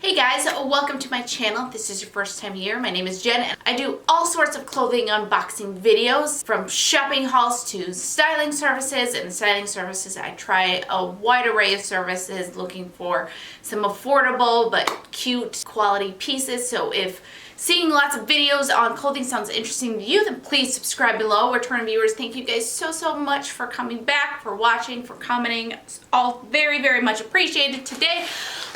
Hey guys, welcome to my channel. If this is your first time here, my name is Jen and I do all sorts of clothing unboxing videos, from shopping hauls to styling services. And styling services, I try a wide array of services looking for some affordable but cute quality pieces. So if seeing lots of videos on clothing sounds interesting to you, then please subscribe below. Return viewers, thank you guys so much for coming back, for watching, for commenting. It's all very much appreciated. Today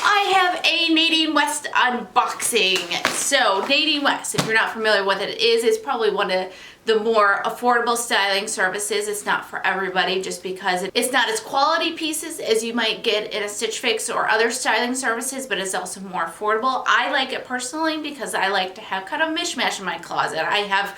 I have a Nadine West unboxing. So Nadine West, if you're not familiar with it, it's probably one of the more affordable styling services. It's not for everybody just because it's not as quality pieces as you might get in a Stitch Fix or other styling services, but it's also more affordable. I like it personally because I like to have kind of a mishmash in my closet. I have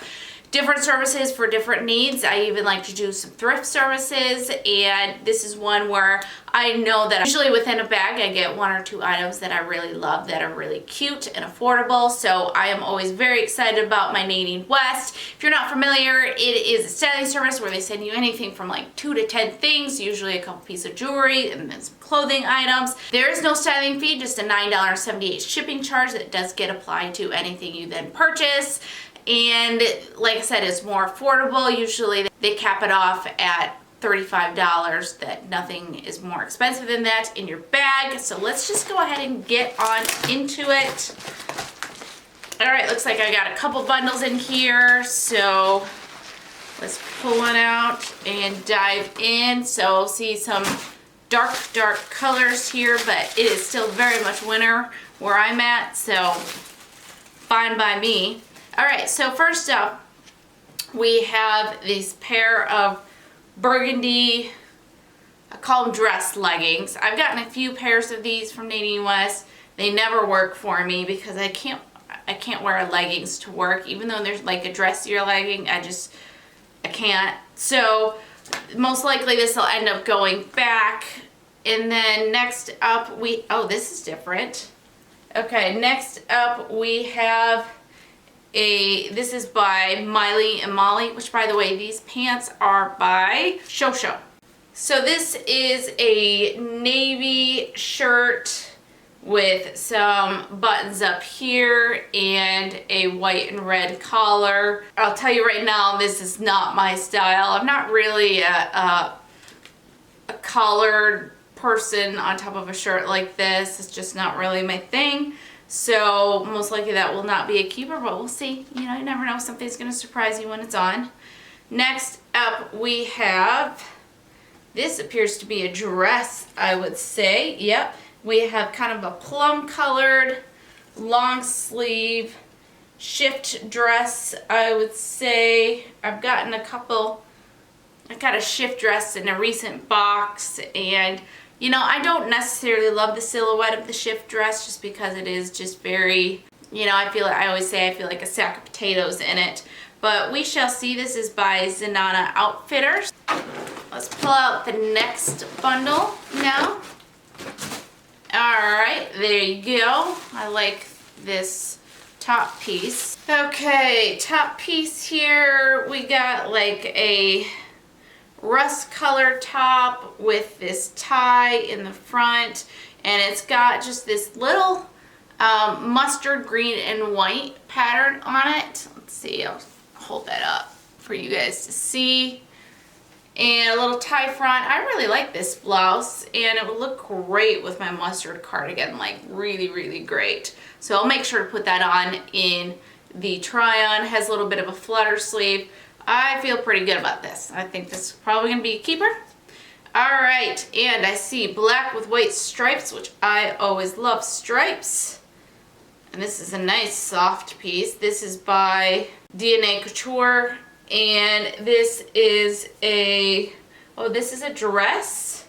different services for different needs. I even like to do some thrift services, and this is one where I know that usually within a bag I get one or two items that I really love, that are really cute and affordable. So I am always very excited about my Nadine West. If you're not familiar, it is a styling service where they send you anything from like 2 to 10 things, usually a couple pieces of jewelry and then some clothing items. There is no styling fee, just a $9.78 shipping charge that does get applied to anything you then purchase. And like I said, it's more affordable. Usually they cap it off at $35, that nothing is more expensive than that in your bag. So let's just go ahead and get on into it. All right, looks like I got a couple bundles in here. So let's pull one out and dive in. So see some dark colors here, but it is still very much winter where I'm at, so fine by me. All right, so first up, we have these pair of burgundy, I call them dress leggings. I've gotten a few pairs of these from Nadine West. They never work for me because I can't wear leggings to work, even though there's like a dressier legging. I can't. So most likely this will end up going back. And then next up oh, this is different. Okay, next up we have this is by Miley and Molly, which by the way, these pants are by Shosho. So this is a navy shirt with some buttons up here and a white and red collar. I'll tell you right now, this is not my style. I'm not really a collared person on top of a shirt like this. It's just not really my thing. So most likely that will not be a keeper, but we'll see. You know, you never know, something's going to surprise you when it's on. Next up we have, this appears to be a dress, I would say. Yep, we have kind of a plum colored long sleeve shift dress, I would say. I've gotten a couple, I got a shift dress in a recent box, and you know, I don't necessarily love the silhouette of the shift dress just because it is just very, you know, I always say I feel like a sack of potatoes in it. But we shall see. This is by Zenana Outfitters. Let's pull out the next bundle now. Alright, there you go. I like this top piece. Okay, top piece here. We got like a rust color top with this tie in the front, and it's got just this little mustard green and white pattern on it. Let's see, I'll hold that up for you guys to see. And a little tie front. I really like this blouse, and it would look great with my mustard cardigan, like really great. So I'll make sure to put that on in the Tryon. Has a little bit of a flutter sleeve. I feel pretty good about this. I think this is probably going to be a keeper. Alright, and I see black with white stripes, which I always love stripes. And this is a nice soft piece. This is by DNA Couture, and this is this is a dress.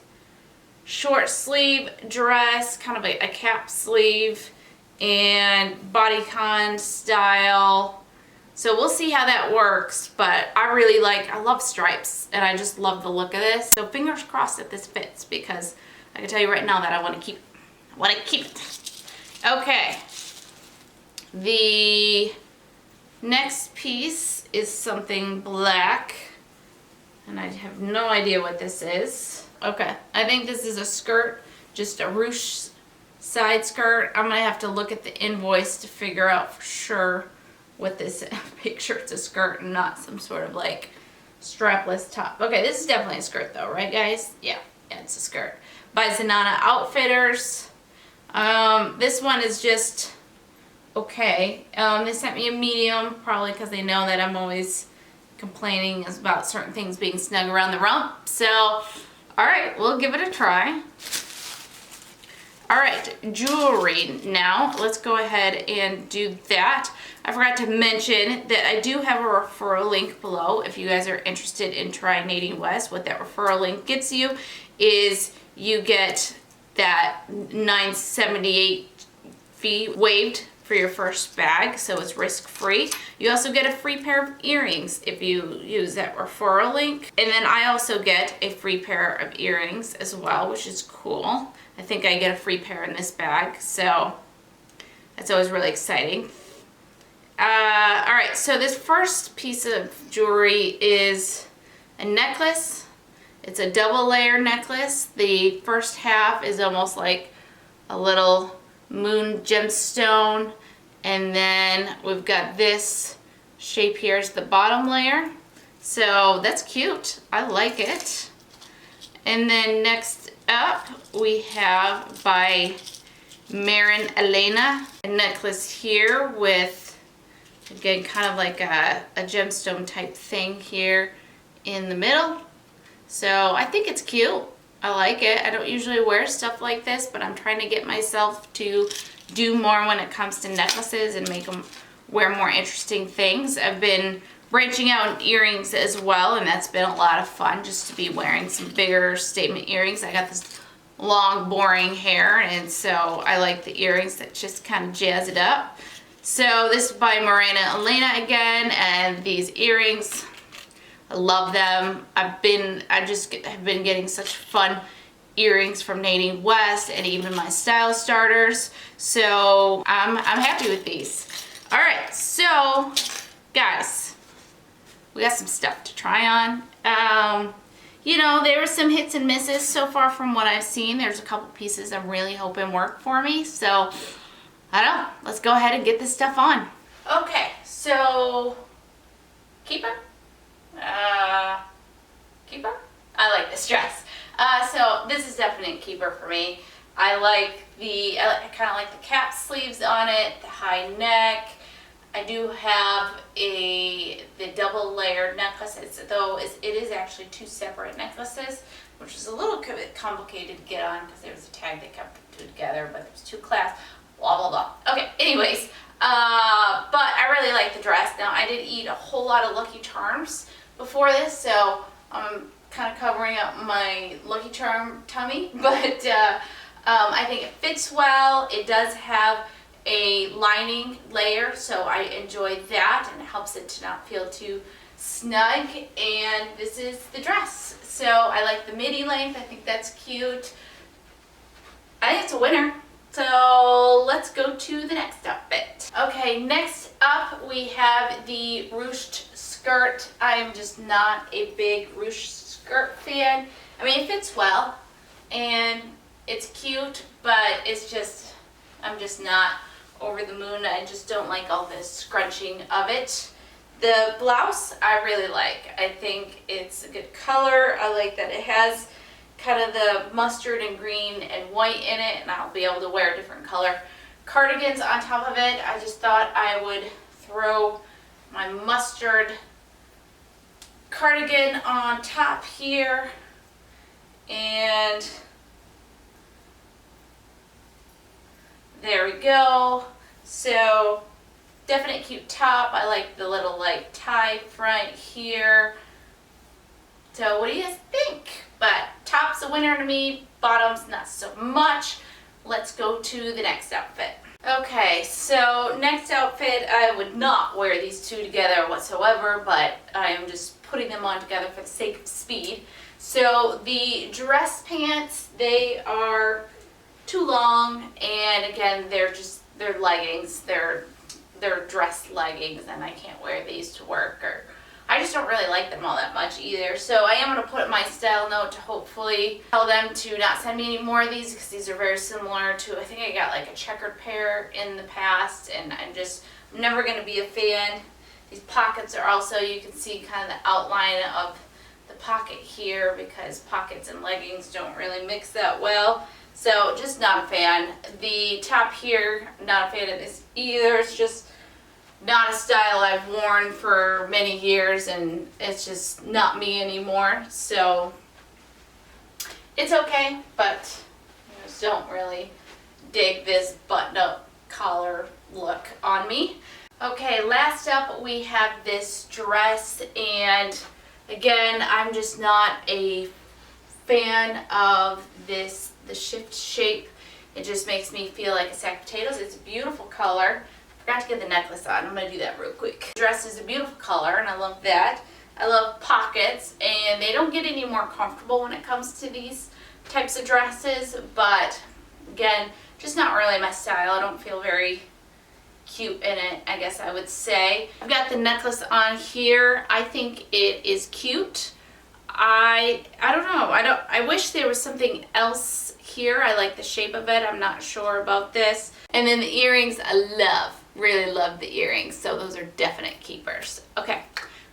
Short sleeve dress, kind of a cap sleeve, and bodycon style. So we'll see how that works, but I love stripes, and I just love the look of this. So fingers crossed that this fits, because I can tell you right now that I want to keep it. Okay. The next piece is something black, and I have no idea what this is. Okay, I think this is a skirt, just a ruche side skirt. I'm gonna have to look at the invoice to figure out for sure what this picture. It's a skirt and not some sort of like strapless top. Okay, this is definitely a skirt though, right guys? Yeah, it's a skirt. By Zanana Outfitters. This one is just okay. They sent me a medium, probably because they know that I'm always complaining about certain things being snug around the rump. So, alright, we'll give it a try. Alright, jewelry now. Let's go ahead and do that. I forgot to mention that I do have a referral link below. If you guys are interested in trying Nadine West, what that referral link gets you is you get that $9.78 fee waived for your first bag, so it's risk-free. You also get a free pair of earrings if you use that referral link. And then I also get a free pair of earrings as well, which is cool. I think I get a free pair in this bag, so that's always really exciting. Alright, so this first piece of jewelry is a necklace. It's a double layer necklace. The first half is almost like a little moon gemstone, and then we've got this shape here is the bottom layer. So that's cute. I like it. And then next up we have by Marin Elena a necklace here with, again, kind of like a gemstone type thing here in the middle. So I think it's cute. I like it. I don't usually wear stuff like this, but I'm trying to get myself to do more when it comes to necklaces and make them wear more interesting things. I've been branching out in earrings as well, and that's been a lot of fun just to be wearing some bigger statement earrings. I got this long, boring hair, and so I like the earrings that just kind of jazz it up. So this is by Marina Elena again, and these earrings, I love them. I just have been getting such fun earrings from Nadine West and even my style starters. So I'm happy with these. All right, so guys, we got some stuff to try on. You know, there were some hits and misses so far from what I've seen. There's a couple pieces I'm really hoping work for me. So I don't know. Let's go ahead and get this stuff on. Okay, so keeper. Keeper? I like this dress. So this is definitely a keeper for me. I kind of like the cap sleeves on it, the high neck. I do have the double layered necklace, though it is actually two separate necklaces, which is a little bit complicated to get on because there was a tag that kept the two together, but there's two clasps, blah, blah, blah. Okay, anyways, but I really like the dress. Now, I did eat a whole lot of Lucky Charms before this, so I'm kind of covering up my Lucky Charm tummy, but I think it fits well. It does have a lining layer, so I enjoy that, and it helps it to not feel too snug. And this is the dress. So I like the midi length. I think that's cute. I think it's a winner. So let's go to the next outfit. Okay, next up we have the ruched skirt. I am just not a big ruched skirt fan. I mean, it fits well and it's cute, but it's just, I'm just not over the moon. I just don't like all this scrunching of it. The blouse I really like. I think it's a good color. I like that it has kind of the mustard and green and white in it, and I'll be able to wear different color cardigans on top of it. I just thought I would throw my mustard cardigan on top here, and there we go. So definite cute top. I like the little like tie front here. So what do you guys think? But top's a winner to me, bottom's not so much. Let's go to the next outfit. Okay, so next outfit, I would not wear these two together whatsoever, but I am just putting them on together for the sake of speed. So the dress pants, they are too long, and again, they're leggings. They're dress leggings, and I can't wear these to work or I just don't really like them all that much either. So I am going to put my style note to hopefully tell them to not send me any more of these, because these are very similar to, I think I got like a checkered pair in the past, and I'm never going to be a fan. These pockets are also, you can see kind of the outline of the pocket here, because pockets and leggings don't really mix that well. So just not a fan. The top here, not a fan of this either. It's just not a style I've worn for many years, and it's just not me anymore. So it's okay, but I just don't really dig this button-up collar look on me. Okay, last up we have this dress, and again, I'm just not a fan of this, the shift shape. It just makes me feel like a sack of potatoes. It's a beautiful color. Forgot to get the necklace on. I'm going to do that real quick. The dress is a beautiful color, and I love that. I love pockets, and they don't get any more comfortable when it comes to these types of dresses, but again, just not really my style. I don't feel very cute in it, I guess I would say. I've got the necklace on here. I think it is cute. I don't know. I wish there was something else here. I like the shape of it. I'm not sure about this. And then the earrings, I really love the earrings. So those are definite keepers. Okay,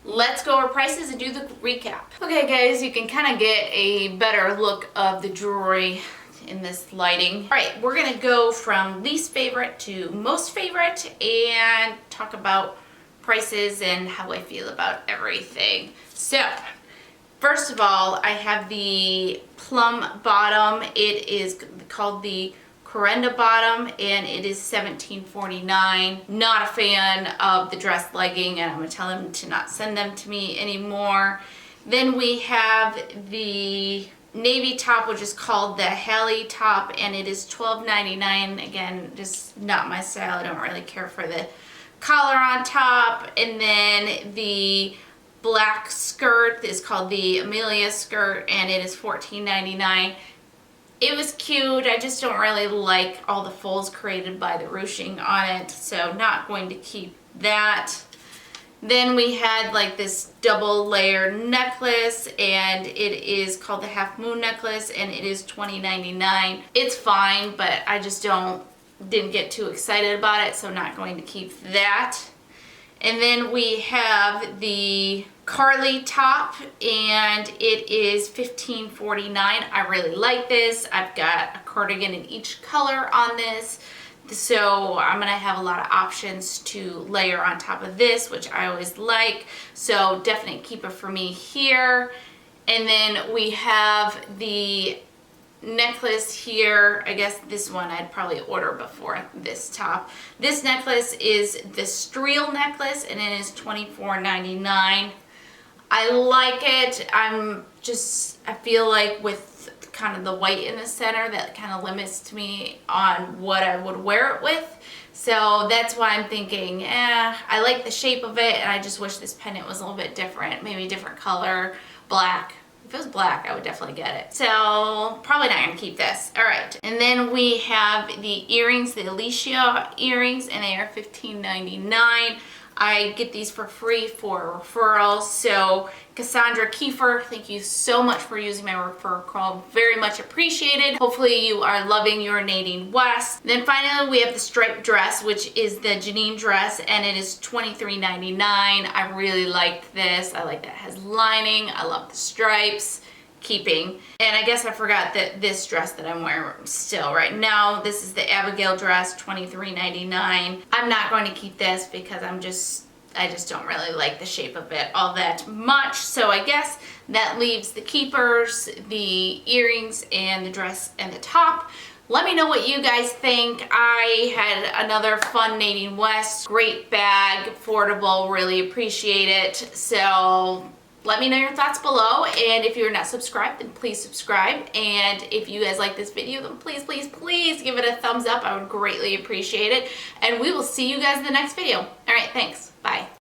let's go over prices and do the recap. Okay guys, you can kind of get a better look of the jewelry in this lighting. All right, we're gonna go from least favorite to most favorite and talk about prices and how I feel about everything. So, first of all, I have the plum bottom. It is called the Corenda bottom, and it is $17.49. Not a fan of the dress legging, and I'm gonna tell them to not send them to me anymore. Then we have the navy top, which is called the Hallie top, and it is $12.99. Again, just not my style. I don't really care for the collar on top. And then the black skirt is called the Amelia skirt, and it is $14.99. It was cute. I just don't really like all the folds created by the ruching on it, so not going to keep that. Then we had like this double layer necklace, and it is called the Half Moon necklace, and it is $20.99. It's fine, but I just didn't get too excited about it, so not going to keep that. And then we have the Carly top, and it is $15.49. I really like this. I've got a cardigan in each color on this, so I'm gonna have a lot of options to layer on top of this, which I always like. So definite keeper for me here. And then we have the necklace here. I guess this one I'd probably order before this top. This necklace is the Streel necklace, and it is $24.99. I like it. I feel like with kind of the white in the center, that kind of limits me on what I would wear it with. So that's why I'm thinking, I like the shape of it, and I just wish this pendant was a little bit different, maybe a different color, black. If it was black, I would definitely get it. So probably not gonna keep this. All right, and then we have the earrings, the Alicia earrings, and they are $15.99. I get these for free for referrals. So Cassandra Kiefer, thank you so much for using my referral code. Very much appreciated. Hopefully you are loving your Nadine West. Then finally we have the striped dress, which is the Janine dress, and it is $23.99. I really liked this. I like that it has lining. I love the stripes. Keeping. And I guess I forgot that this dress that I'm wearing still right now, this is the Abigail dress, $23.99. I'm not going to keep this because I just don't really like the shape of it all that much. So I guess that leaves the keepers, the earrings, and the dress and the top. Let me know what you guys think. I had another fun Nadine West. Great bag, affordable, really appreciate it. So let me know your thoughts below, and if you're not subscribed, then please subscribe. And if you guys like this video, then please, please, please give it a thumbs up. I would greatly appreciate it. And we will see you guys in the next video. All right, thanks. Bye.